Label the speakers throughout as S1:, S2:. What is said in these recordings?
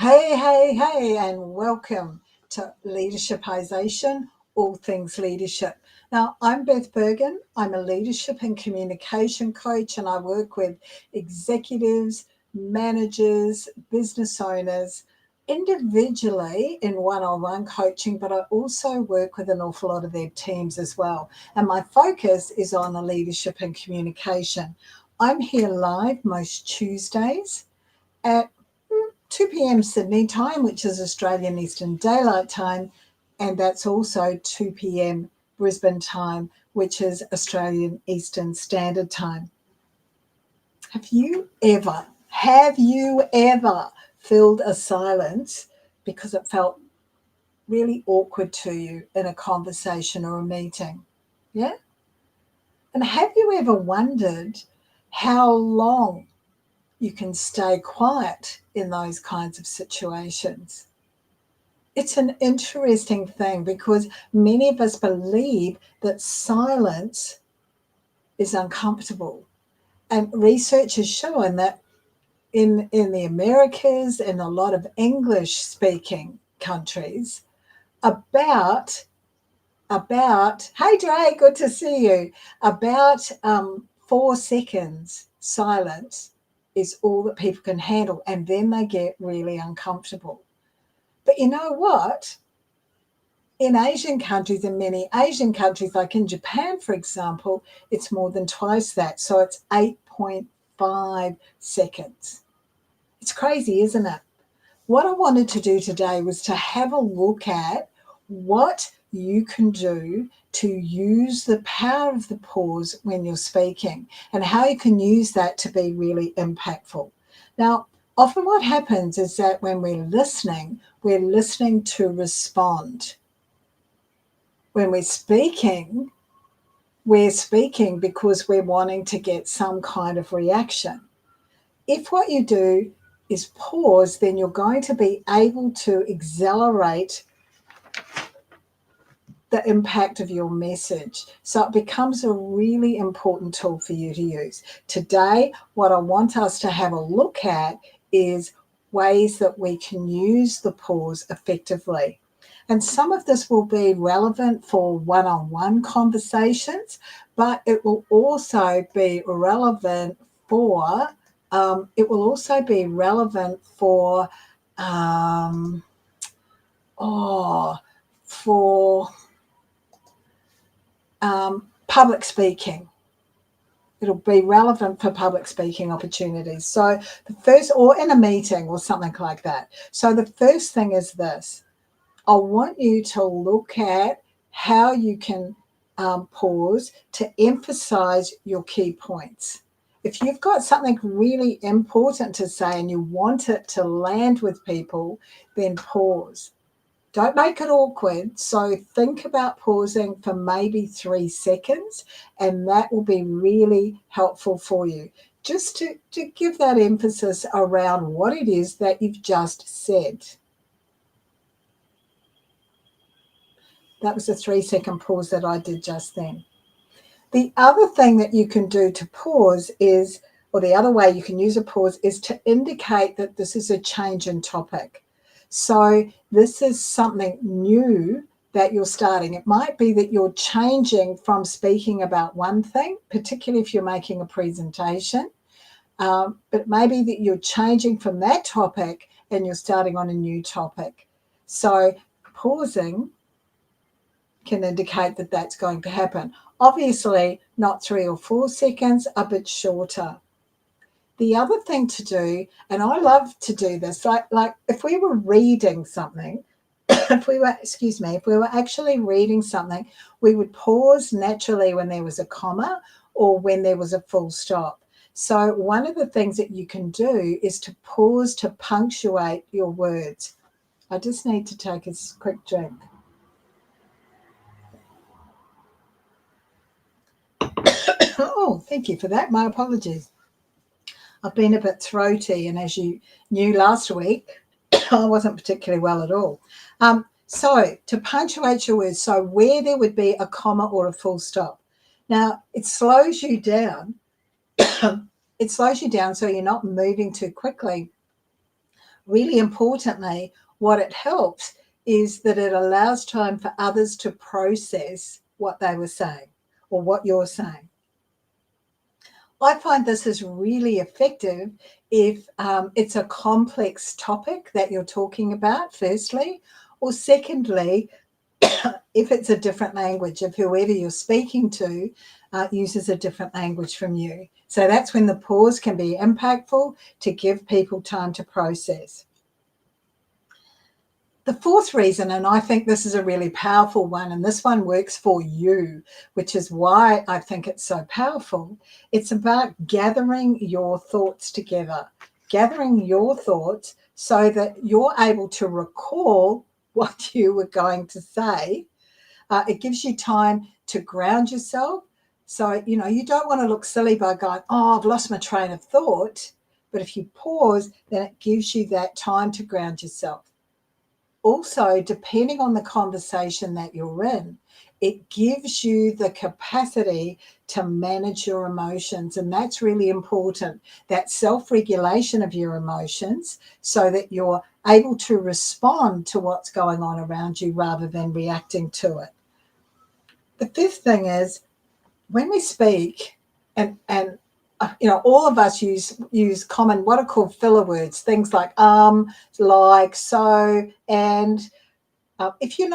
S1: Hey, hey, hey, and welcome to Leadershipisation, all things leadership. Now, I'm Beth Berghan. I'm a leadership and communication coach, and I work with executives, managers, business owners individually in one on one coaching, but I also work with an awful lot of their teams as well. And my focus is on the leadership and communication. I'm here live most Tuesdays at 2 p.m. Sydney time, which is Australian Eastern Daylight Time, and that's also 2 p.m. Brisbane time, which is Australian Eastern Standard Time. Have you ever filled a silence because it felt really awkward to you in a conversation or a meeting? Yeah? And have you ever wondered how long you can stay quiet in those kinds of situations? It's an interesting thing because many of us believe that silence is uncomfortable. And research has shown that in the Americas and a lot of English speaking countries, about hey Dre, good to see you, about 4 seconds silence is all that people can handle, and then they get really uncomfortable. But you know what? In Asian countries, in many Asian countries, like in Japan, for example, it's more than twice that. So it's 8.5 seconds. It's crazy, isn't it? What I wanted to do today was to have a look at what you can do to use the power of the pause when you're speaking and how you can use that to be really impactful. Now, often what happens is that when we're listening to respond. When we're speaking because we're wanting to get some kind of reaction. If what you do is pause, then you're going to be able to accelerate the impact of your message. So it becomes a really important tool for you to use. Today, what I want us to have a look at is ways that we can use the pause effectively. And some of this will be relevant for one-on-one conversations, but it will also be relevant for um, oh, for public speaking. It'll be relevant for public speaking opportunities. So the first, or in a meeting or something like that. So the first thing is this. I want you to look at how you can pause to emphasize your key points. If you've got something really important to say and you want it to land with people, then pause. Don't make it awkward. So think about pausing for maybe 3 seconds, and that will be really helpful for you. Just to give that emphasis around what it is that you've just said. That was a 3 second pause that I did just then. The other thing that you can do to pause is, or the other way you can use a pause is to indicate that this is a change in topic. So this is something new that you're starting. It might be that you're changing from speaking about one thing, particularly if you're making a presentation. But it may be that you're changing from that topic and you're starting on a new topic. So pausing can indicate that that's going to happen. Obviously, not 3 or 4 seconds, a bit shorter. The other thing to do, and I love to do this, like if we were reading something, if we were actually reading something, we would pause naturally when there was a comma or when there was a full stop. So one of the things that you can do is to pause to punctuate your words. I just need to take a quick drink. Oh, thank you for that. My apologies. I've been a bit throaty, and as you knew last week, I wasn't particularly well at all. So to punctuate your words, so where there would be a comma or a full stop. Now, it slows you down. It slows you down so you're not moving too quickly. Really importantly, what it helps is that it allows time for others to process what they were saying or what you're saying. I find this is really effective if it's a complex topic that you're talking about, firstly, or secondly, if it's a different language, if whoever you're speaking to uses a different language from you. So that's when the pause can be impactful to give people time to process. The fourth reason, and I think this is a really powerful one, and this one works for you, which is why I think it's so powerful. It's about gathering your thoughts together, gathering your thoughts so that you're able to recall what you were going to say. It gives you time to ground yourself. So, you don't want to look silly by going, oh, I've lost my train of thought. But if you pause, then it gives you that time to ground yourself. Also, depending on the conversation that you're in, it gives you the capacity to manage your emotions. And that's really important, that self-regulation of your emotions so that you're able to respond to what's going on around you rather than reacting to it. The fifth thing is when we speak, and all of us use common, what are called filler words, things like like, so, and if you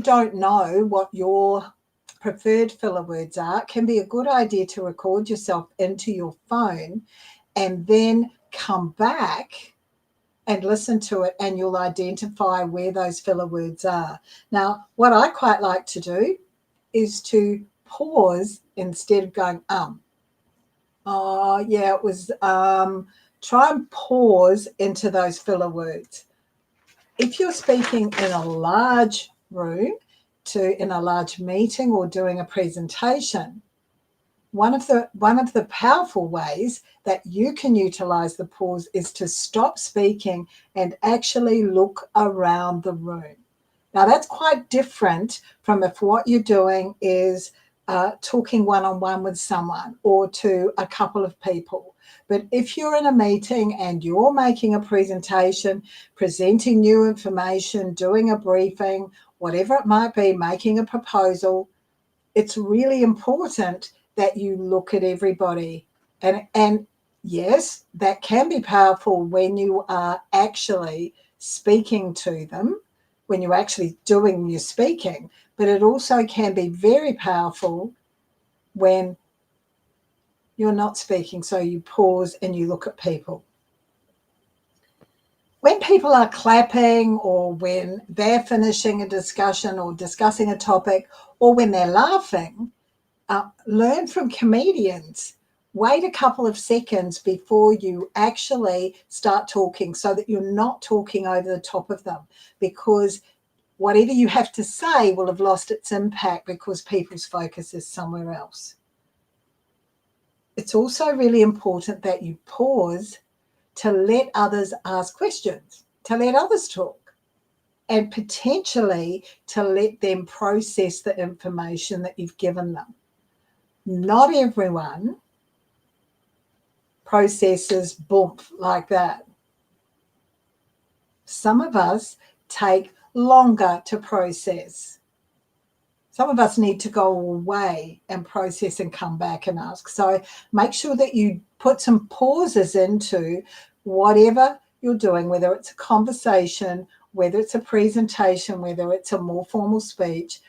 S1: don't know what your preferred filler words are, it can be a good idea to record yourself into your phone and then come back and listen to it, and you'll identify where those filler words are. Now, what I quite like to do is to pause instead of going, oh, yeah, it was, try and pause into those filler words. If you're speaking in a large room, in a large meeting or doing a presentation, one of the powerful ways that you can utilize the pause is to stop speaking and actually look around the room. Now, that's quite different from if what you're doing is talking one-on-one with someone or to a couple of people. But if you're in a meeting and you're making a presentation, presenting new information, doing a briefing, whatever it might be, making a proposal, it's really important that you look at everybody. And yes, that can be powerful when you are actually speaking to them, when you're actually doing your speaking, but it also can be very powerful when you're not speaking. So you pause and you look at people. When people are clapping, or when they're finishing a discussion or discussing a topic, or when they're laughing, learn from comedians. Wait a couple of seconds before you actually start talking so that you're not talking over the top of them, because whatever you have to say will have lost its impact because people's focus is somewhere else. It's also really important that you pause to let others ask questions, to let others talk, and potentially to let them process the information that you've given them. Not everyone processes boom like that. Some of us take longer to process. Some of us need to go away and process and come back and ask. So make sure that you put some pauses into whatever you're doing, whether it's a conversation, whether it's a presentation, whether it's a more formal speech.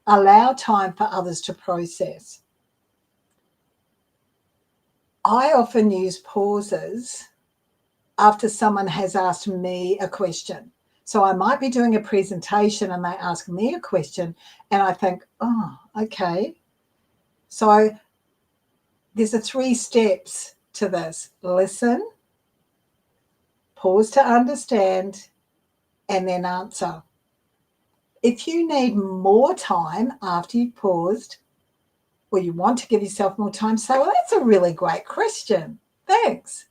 S1: Allow time for others to process. I often use pauses after someone has asked me a question. So I might be doing a presentation and they ask me a question and I think, oh, okay. So there's 3 steps to this. Listen, pause to understand, and then answer. If you need more time after you've paused, or you want to give yourself more time, say, well, that's a really great question. Thanks.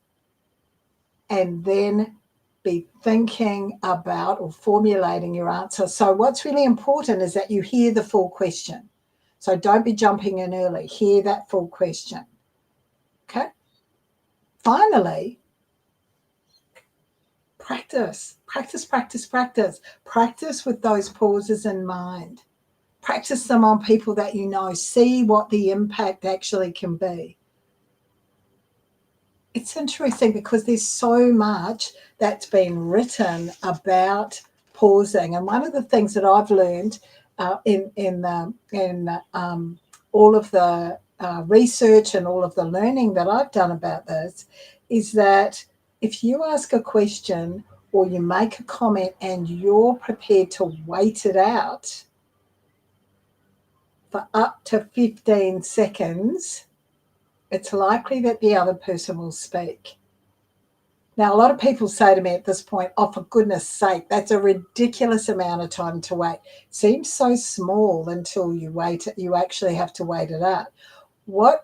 S1: And then be thinking about or formulating your answer. So what's really important is that you hear the full question. So don't be jumping in early. Hear that full question. Okay? Finally, Practice, practice, practice, practice. Practice with those pauses in mind. Practice them on people that you know. See what the impact actually can be. It's interesting because there's so much that's been written about pausing, and one of the things that I've learned in all of the research and all of the learning that I've done about this is that if you ask a question or you make a comment and you're prepared to wait it out for up to 15 seconds, it's likely that the other person will speak. Now, a lot of people say to me at this point, oh, for goodness sake, that's a ridiculous amount of time to wait. Seems so small until you wait. You actually have to wait it out. What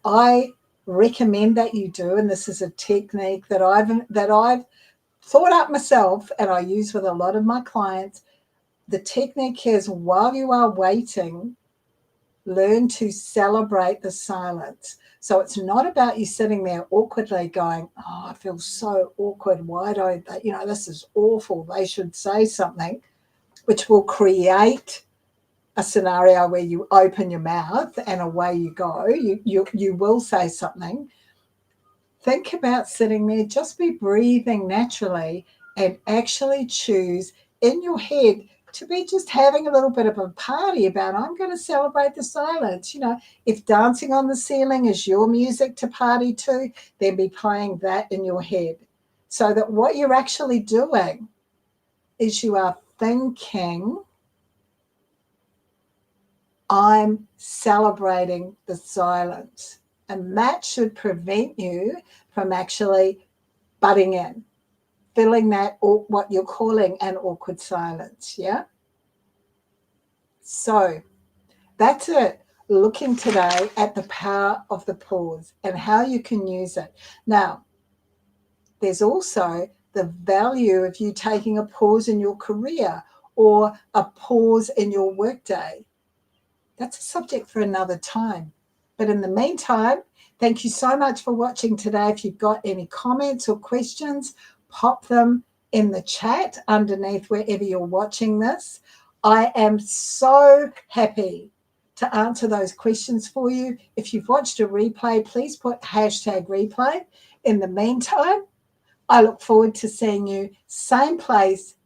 S1: I recommend that you do, and this is a technique that I've thought up myself and I use with a lot of my clients, the technique is while you are waiting, learn to celebrate the silence. So it's not about you sitting there awkwardly going, oh, I feel so awkward. Why don't they, this is awful. They should say something, which will create a scenario where you open your mouth and away you go. You will say something. Think about sitting there, just be breathing naturally and actually choose in your head to be just having a little bit of a party about, I'm going to celebrate the silence. If dancing on the ceiling is your music to party to, then be playing that in your head. So that what you're actually doing is you are thinking, I'm celebrating the silence. And that should prevent you from actually butting in, filling that, or what you're calling an awkward silence, yeah? So that's it. Looking today at the power of the pause and how you can use it. Now, there's also the value of you taking a pause in your career or a pause in your workday. That's a subject for another time. But in the meantime, thank you so much for watching today. If you've got any comments or questions, pop them in the chat underneath wherever you're watching this. I am so happy to answer those questions for you. If you've watched a replay, please put #replay. In the meantime, I look forward to seeing you same place,